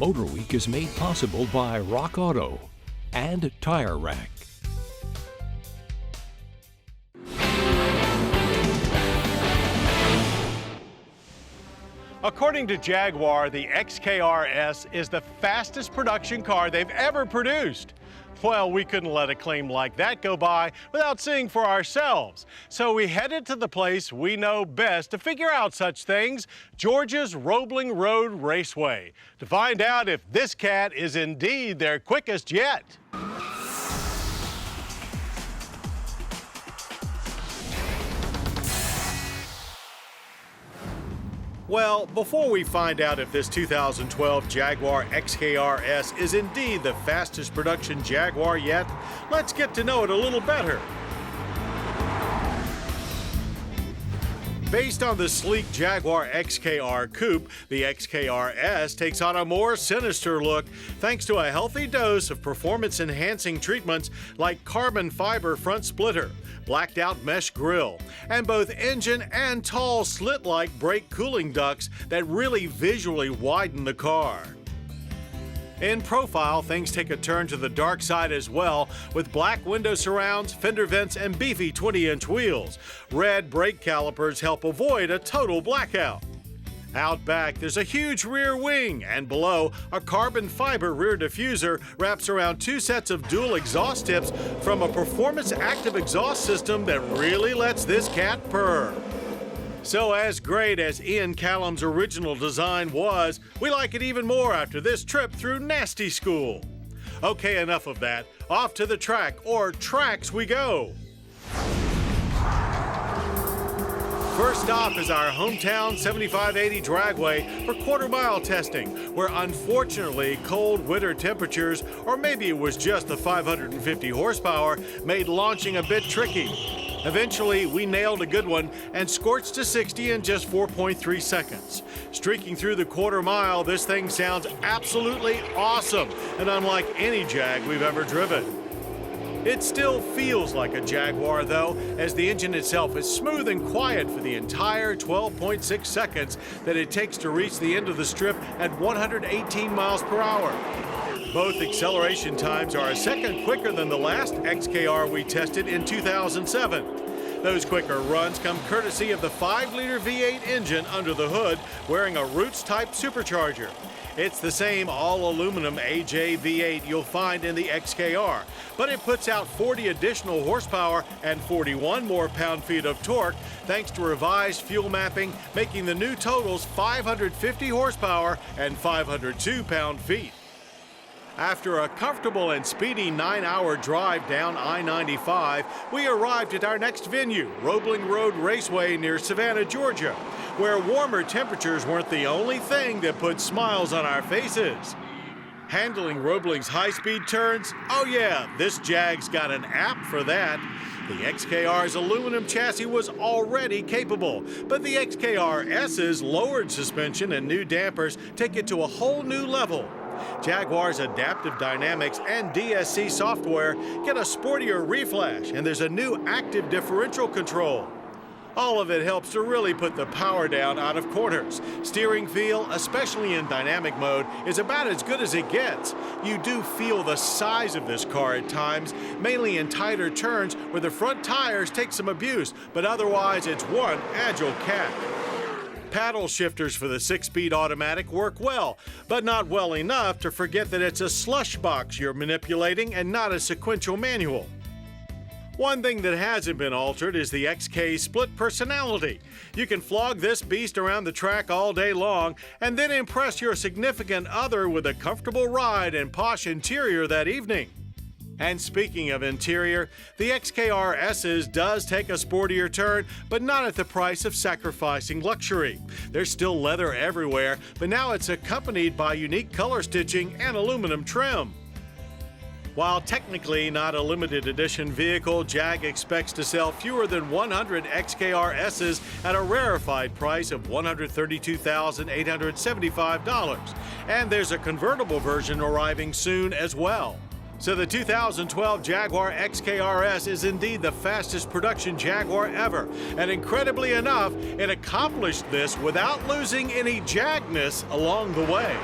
MotorWeek is made possible by Rock Auto and Tire Rack. According to Jaguar, the XKR-S is the fastest production car they've ever produced. Well, we couldn't let a claim like that go by without seeing for ourselves. So we headed to the place we know best to figure out such things, Georgia's Roebling Road Raceway, to find out if this cat is indeed their quickest yet. Well, before we find out if this 2012 Jaguar XKR-S is indeed the fastest production Jaguar yet, let's get to know it a little better. Based on the sleek Jaguar XKR coupe, the XKR-S takes on a more sinister look thanks to a healthy dose of performance-enhancing treatments like carbon fiber front splitter, blacked-out mesh grille, and both engine and tall slit-like brake cooling ducts that really visually widen the car. In profile, things take a turn to the dark side as well, with black window surrounds, fender vents, and beefy 20-inch wheels. Red brake calipers help avoid a total blackout. Out back, there's a huge rear wing, and below, a carbon fiber rear diffuser wraps around two sets of dual exhaust tips from a performance active exhaust system that really lets this cat purr. So as great as Ian Callum's original design was, we like it even more after this trip through Nasty School. Okay, enough of that. Off to the track, or tracks we go. First stop is our hometown 7580 dragway for quarter-mile testing, where unfortunately cold winter temperatures, or maybe it was just the 550 horsepower, made launching a bit tricky. Eventually, we nailed a good one and scorched to 60 in just 4.3 seconds. Streaking through the quarter mile, this thing sounds absolutely awesome and unlike any Jag we've ever driven. It still feels like a Jaguar though, as the engine itself is smooth and quiet for the entire 12.6 seconds that it takes to reach the end of the strip at 118 miles per hour. Both acceleration times are a second quicker than the last XKR we tested in 2007. Those quicker runs come courtesy of the 5-liter V8 engine under the hood, wearing a Roots-type supercharger. It's the same all-aluminum AJ V8 you'll find in the XKR, but it puts out 40 additional horsepower and 41 more pound-feet of torque thanks to revised fuel mapping, making the new totals 550 horsepower and 502 pound-feet. After a comfortable and speedy 9-hour drive down I-95, we arrived at our next venue, Roebling Road Raceway near Savannah, Georgia, where warmer temperatures weren't the only thing that put smiles on our faces. Handling Roebling's high-speed turns? Oh yeah, this Jag's got an app for that. The XKR's aluminum chassis was already capable, but the XKR-S's lowered suspension and new dampers take it to a whole new level. Jaguar's adaptive dynamics and DSC software get a sportier reflash, and there's a new active differential control. All of it helps to really put the power down out of corners. Steering feel, especially in dynamic mode, is about as good as it gets. You do feel the size of this car at times, mainly in tighter turns where the front tires take some abuse, but otherwise it's one agile cat. Paddle shifters for the 6-speed automatic work well, but not well enough to forget that it's a slush box you're manipulating and not a sequential manual. One thing that hasn't been altered is the XK's split personality. You can flog this beast around the track all day long and then impress your significant other with a comfortable ride and posh interior that evening. And speaking of interior, the XKR-S's does take a sportier turn, but not at the price of sacrificing luxury. There's still leather everywhere, but now it's accompanied by unique color stitching and aluminum trim. While technically not a limited edition vehicle, Jag expects to sell fewer than 100 XKR-S's at a rarefied price of $132,875. And there's a convertible version arriving soon as well. So the 2012 Jaguar XKR-S is indeed the fastest production Jaguar ever, and incredibly enough, it accomplished this without losing any Jagness along the way.